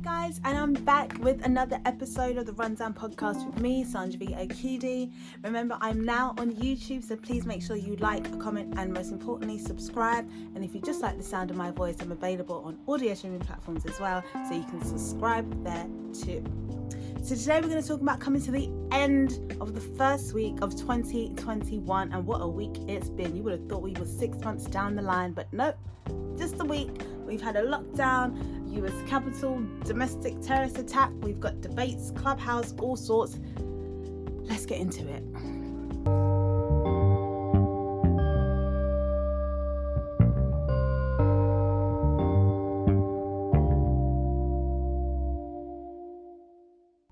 guys, and I'm back with another episode of the Rundown Podcast with me, Sandra.ve.okidi. Remember, I'm now on YouTube, so please make sure you like, comment, and most importantly, subscribe. And if you just like the sound of my voice, I'm available on audio streaming platforms as well, so you can subscribe there too. So today we're going to talk about coming to the end of the first week of 2021, and what a week it's been. You would have thought we were 6 months down the line, but nope, just a week. We've had a lockdown, US Capitol, domestic terrorist attack, we've got debates, Clubhouse, all sorts. Let's get into it.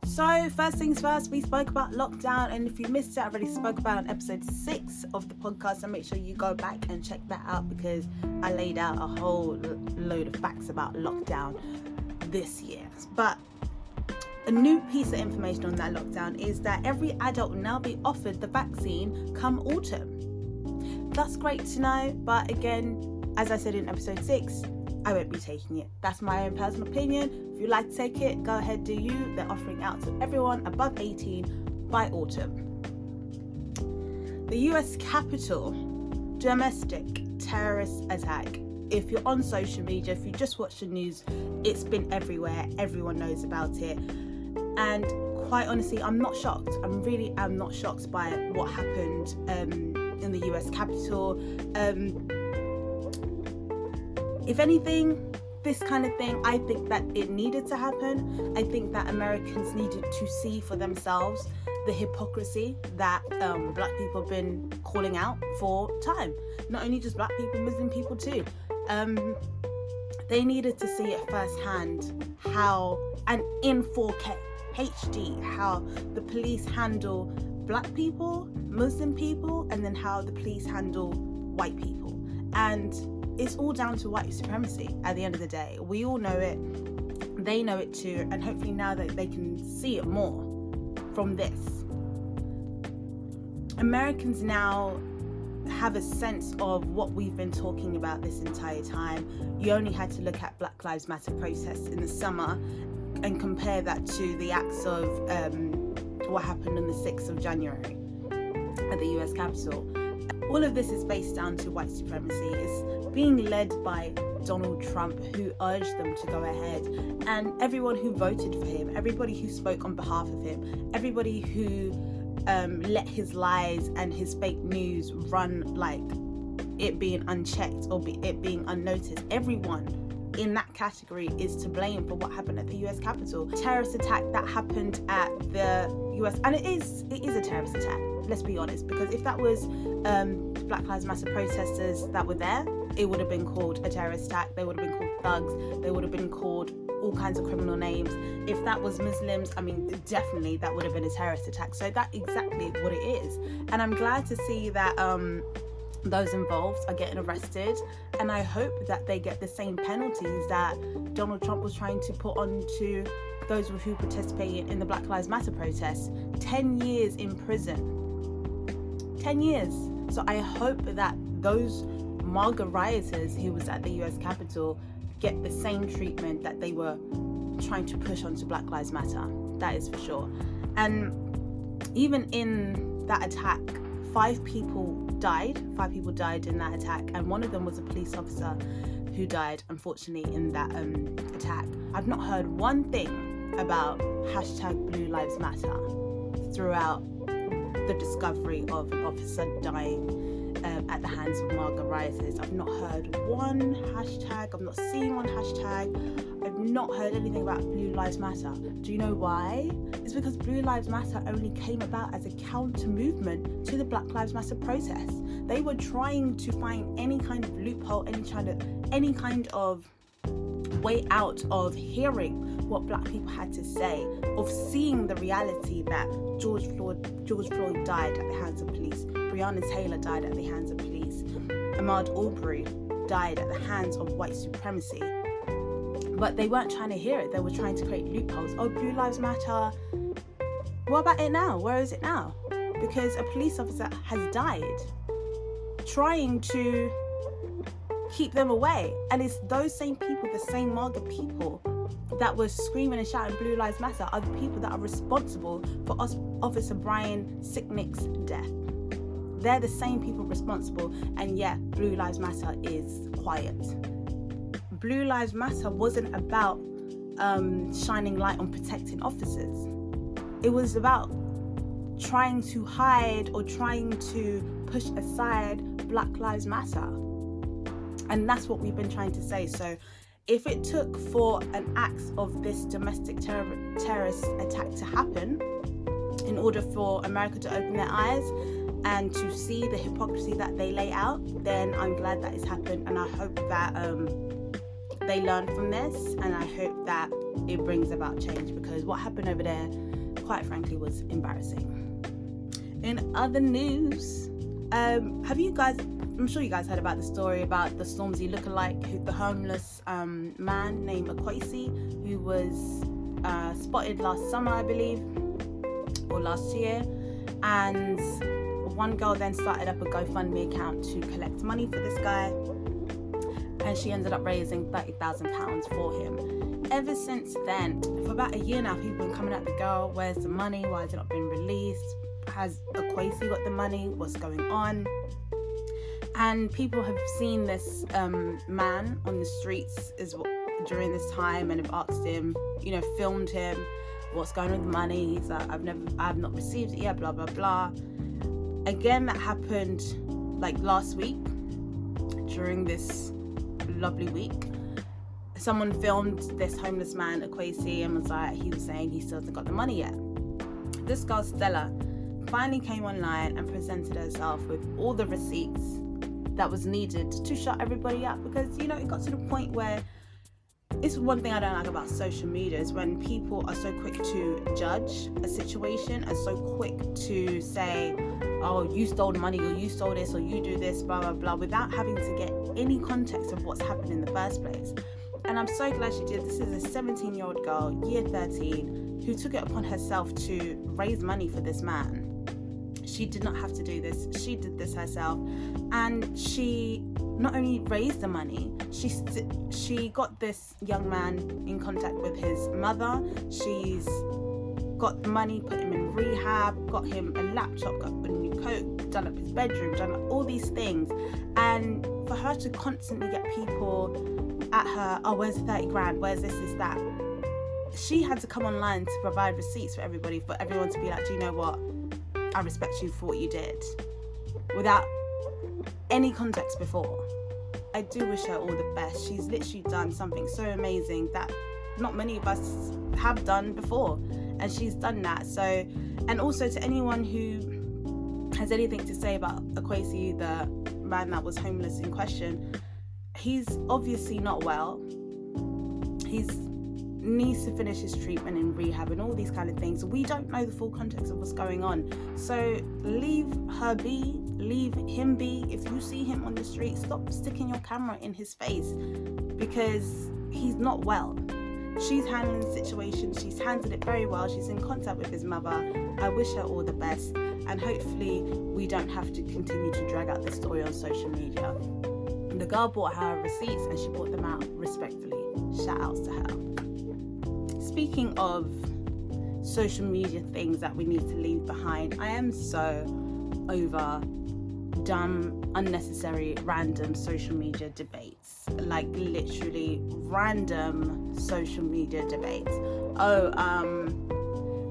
So first things first, we spoke about lockdown, and if you missed it, I already spoke about it on episode 6 of the podcast, and make sure you go back and check that out because I laid out a whole load of facts about lockdown this year. But a new piece of information on that lockdown is that every adult will now be offered the vaccine come autumn. That's great to know, but again, as I said in episode 6, I won't be taking it. That's my own personal opinion. If you like to take it, go ahead, do you. They're offering out to everyone above 18 by autumn. The US Capitol, domestic terrorist attack. If you're on social media, if you just watch the news, it's been everywhere. Everyone knows about it. And quite honestly, I'm not shocked. I'm not shocked by what happened in the US Capitol. If anything, this kind of thing, I think that it needed to happen. I think that Americans needed to see for themselves the hypocrisy that black people have been calling out for time. Not only just black people, Muslim people too. They needed to see it firsthand how, and in 4K HD, how the police handle black people, Muslim people, and then how the police handle white people. And it's all down to white supremacy at the end of the day. We all know it, they know it too, and hopefully now that they can see it more from this. Americans now have a sense of what we've been talking about this entire time. You only had to look at Black Lives Matter protests in the summer and compare that to the acts of what happened on the 6th of January at the US Capitol. All of this is based down to white supremacy. It's being led by Donald Trump, who urged them to go ahead, and everyone who voted for him, everybody who spoke on behalf of him, everybody who let his lies and his fake news run like it being unchecked or it being unnoticed. Everyone in that category is to blame for what happened at the US Capitol. Terrorist attack that happened at the US, and it is a terrorist attack, let's be honest, because if that was Black Lives Matter protesters that were there, it would have been called a terrorist attack. They would have been called thugs. They would have been called all kinds of criminal names. If that was Muslims, I mean, definitely that would have been a terrorist attack. So that's exactly what it is. And I'm glad to see that those involved are getting arrested, and I hope that they get the same penalties that Donald Trump was trying to put on to those who participated in the Black Lives Matter protests. 10 years in prison. 10 years. So I hope that those MAGA rioters who was at the US Capitol get the same treatment that they were trying to push onto Black Lives Matter. That is for sure. And even in that attack, 5 people died in that attack, and one of them was a police officer who died, unfortunately, in that attack. I've not heard one thing about #Blue Lives Matter throughout the discovery of an officer dying at the hands of MAGA rioters. I've not heard one hashtag, I've not seen one hashtag, I've not heard anything about Blue Lives Matter. Do you know why? It's because Blue Lives Matter only came about as a counter movement to the Black Lives Matter protests. They were trying to find any kind of loophole, any kind of way out of hearing what black people had to say, of seeing the reality that George Floyd died at the hands of police, Breonna Taylor died at the hands of police, Ahmaud Arbery died at the hands of white supremacy. But they weren't trying to hear it. They were trying to create loopholes. Oh, Blue Lives Matter. What about it now? Where is it now? Because a police officer has died trying to keep them away. And it's those same people, the same MAGA people, that were screaming and shouting Blue Lives Matter are the people that are responsible for Officer Brian Sicknick's death. They're the same people responsible, and yeah, Blue Lives Matter is quiet. Blue Lives Matter wasn't about shining light on protecting officers. It was about trying to hide or trying to push aside Black Lives Matter. And that's what we've been trying to say. So if it took for an act of this domestic terrorist attack to happen in order for America to open their eyes and to see the hypocrisy that they lay out, then I'm glad that it's happened, and I hope that they learn from this, and I hope that it brings about change, because what happened over there, quite frankly, was embarrassing. In other news, I'm sure you guys heard about the story about the Stormzy lookalike, the homeless man named Okwesi, who was spotted last summer, I believe, or last year, and one girl then started up a GoFundMe account to collect money for this guy, and she ended up raising £30,000 for him. Ever since then, for about a year now, people have been coming at the girl. Where's the money? Why has it not been released? Has Okwesi got the money? What's going on? And people have seen this man on the streets during this time, and have asked him, filmed him, what's going on with the money. He's like, I've not received it yet, blah blah blah. Again, that happened like last week during this lovely week. Someone filmed this homeless man, Okwesi, and he was saying he still hasn't got the money yet. This girl, Stella, finally came online and presented herself with all the receipts that was needed to shut everybody up, because it got to the point where, it's one thing I don't like about social media, is when people are so quick to judge a situation and so quick to say, oh, you stole money, or you stole this, or you do this, blah blah blah, without having to get any context of what's happened in the first place. And I'm so glad she did. This is a 17-year-old girl, year 13, who took it upon herself to raise money for this man. She did not have to do this. She did this herself. And she not only raised the money, she got this young man in contact with his mother. She's got the money, put him in rehab, got him a laptop, got a new coat, done up his bedroom, done up all these things. And for her to constantly get people at her, oh, where's the 30 grand? Where's this, is that? She had to come online to provide receipts for everybody, for everyone to be like, do you know what? I respect you for what you did, without any context before. I do wish her all the best. She's literally done something so amazing that not many of us have done before, and she's done that. So, and also to anyone who has anything to say about Okwesi, the man that was homeless in question, he's obviously not well. He's needs to finish his treatment in rehab and all these kind of things. We don't know the full context of what's going on, so leave her be, leave him be. If you see him on the street, stop sticking your camera in his face, because he's not well. She's handling the situation, she's handled it very well, she's in contact with his mother. I wish her all the best, and hopefully we don't have to continue to drag out this story on social media. The girl bought her receipts and she bought them out respectfully. Shout outs to her. Speaking of social media things that we need to leave behind, I am so over dumb, unnecessary, random social media debates. Like literally random social media debates.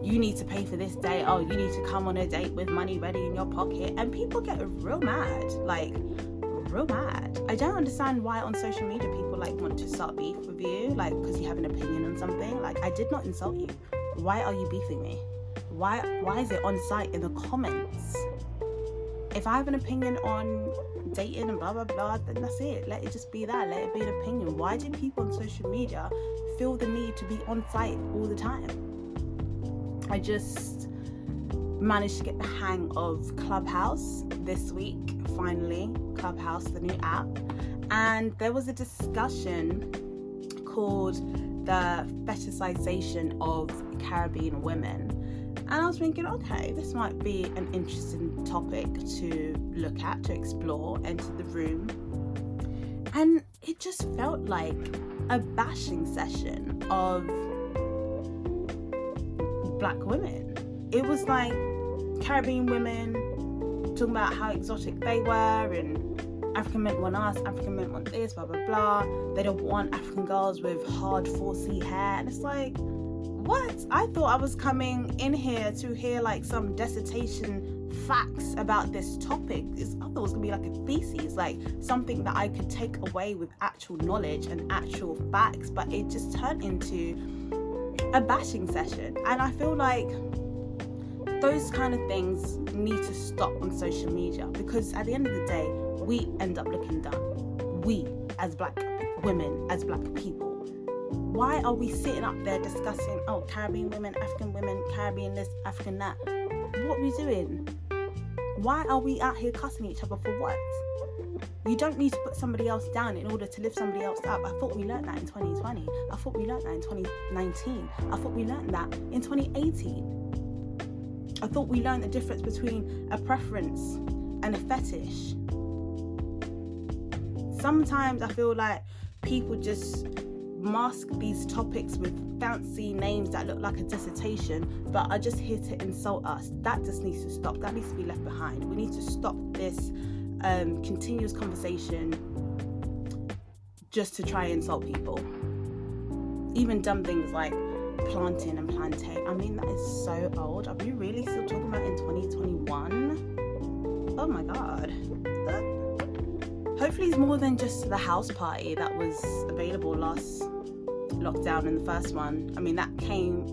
You need to pay for this date. Oh, you need to come on a date with money ready in your pocket. And people get real mad, like real mad. I don't understand why on social media people want to start beef with you, like because you have an opinion on something. Like, I did not insult you. Why are you beefing me? Why is it on site in the comments? If I have an opinion on dating and blah blah blah, then that's it. Let it just be that. Let it be an opinion. Why do people on social media feel the need to be on site all the time? I just managed to get the hang of Clubhouse this week, finally. Clubhouse, the new app. And there was a discussion called the fetishization of Caribbean women. And I was thinking, okay, this might be an interesting topic to look at, to explore, enter the room. And it just felt like a bashing session of black women. It was like Caribbean women talking about how exotic they were, and African men want us, African men want this, blah blah blah. They don't want African girls with hard 4C hair, and it's like, what? I thought I was coming in here to hear like some dissertation facts about this topic. I thought it was gonna be like a thesis, like something that I could take away with actual knowledge and actual facts, but it just turned into a bashing session. And I feel like those kind of things need to stop on social media, because at the end of the day, we end up looking dumb. We, as black women, as black people. Why are we sitting up there discussing, oh, Caribbean women, Caribbean this, African that? What are we doing? Why are we out here cussing each other for what? You don't need to put somebody else down in order to lift somebody else up. I thought we learned that in 2020. I thought we learned that in 2019. I thought we learned that in 2018. I thought we learned the difference between a preference and a fetish. Sometimes I feel like people just mask these topics with fancy names that look like a dissertation, but are just here to insult us. That just needs to stop. That needs to be left behind. We need to stop this continuous conversation just to try and insult people. Even dumb things like plantain and plantain. I mean, that is so old. Are we really still talking about in 2021? Oh my god. Hopefully it's more than just the house party that was available last lockdown in the first one. I mean, that came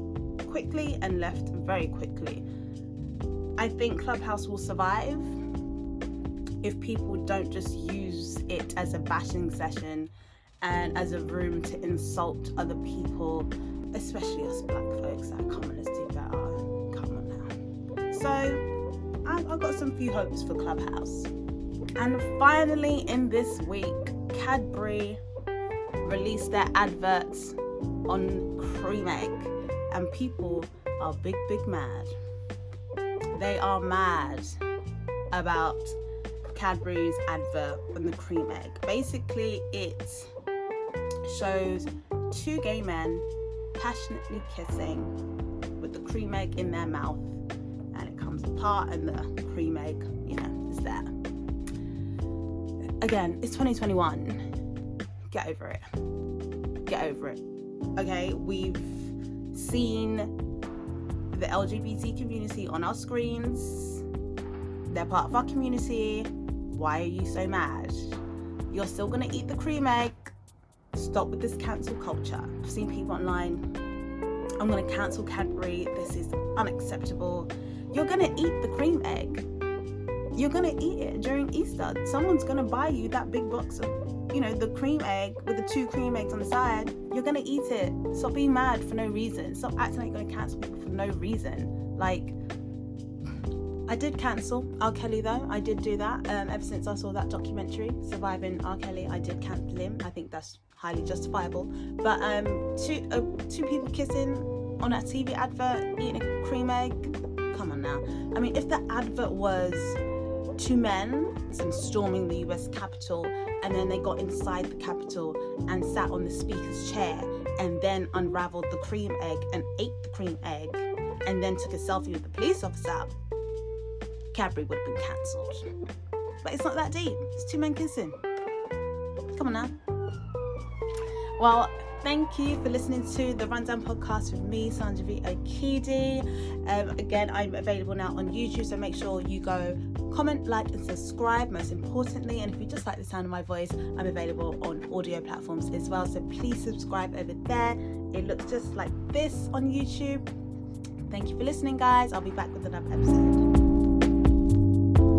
quickly and left very quickly. I think Clubhouse will survive if people don't just use it as a bashing session and as a room to insult other people, especially us black folks. Come on, let's do better. Come on now. So I've got some few hopes for Clubhouse. And finally, in this week, Cadbury released their adverts on cream egg, and people are big mad. They are mad about Cadbury's advert on the cream egg. Basically, it shows two gay men passionately kissing with the cream egg in their mouth, and it comes apart and the cream egg, is there. Again, it's 2021. Get over it. Okay, we've seen the LGBT community on our screens. They're part of our community. Why are you so mad? You're still gonna eat the cream egg. Stop with this cancel culture. I've seen people online, I'm gonna cancel Cadbury. This is unacceptable. You're gonna eat the cream egg. You're gonna eat it during Easter. Someone's gonna buy you that big box of, the cream egg with the two cream eggs on the side. You're gonna eat it. Stop being mad for no reason. Stop acting like you're gonna cancel people for no reason. Like, I did cancel R. Kelly though. I did do that. Ever since I saw that documentary, Surviving R. Kelly, I did cancel him. I think that's highly justifiable. But two people kissing on a TV advert, eating a cream egg. Come on now. I mean, if the advert was two men storming the US Capitol, and then they got inside the Capitol and sat on the speaker's chair and then unraveled the cream egg and ate the cream egg and then took a selfie with the police officer, Cadbury would have been cancelled. But it's not that deep. It's two men kissing. Come on now. Well, thank you for listening to the Rundown Podcast with me, Sandra.ve.okidi. Again, I'm available now on YouTube, so make sure you go comment, like, and subscribe, most importantly. And if you just like the sound of my voice, I'm available on audio platforms as well, so please subscribe over there. It looks just like this on YouTube. Thank you for listening, guys. I'll be back with another episode.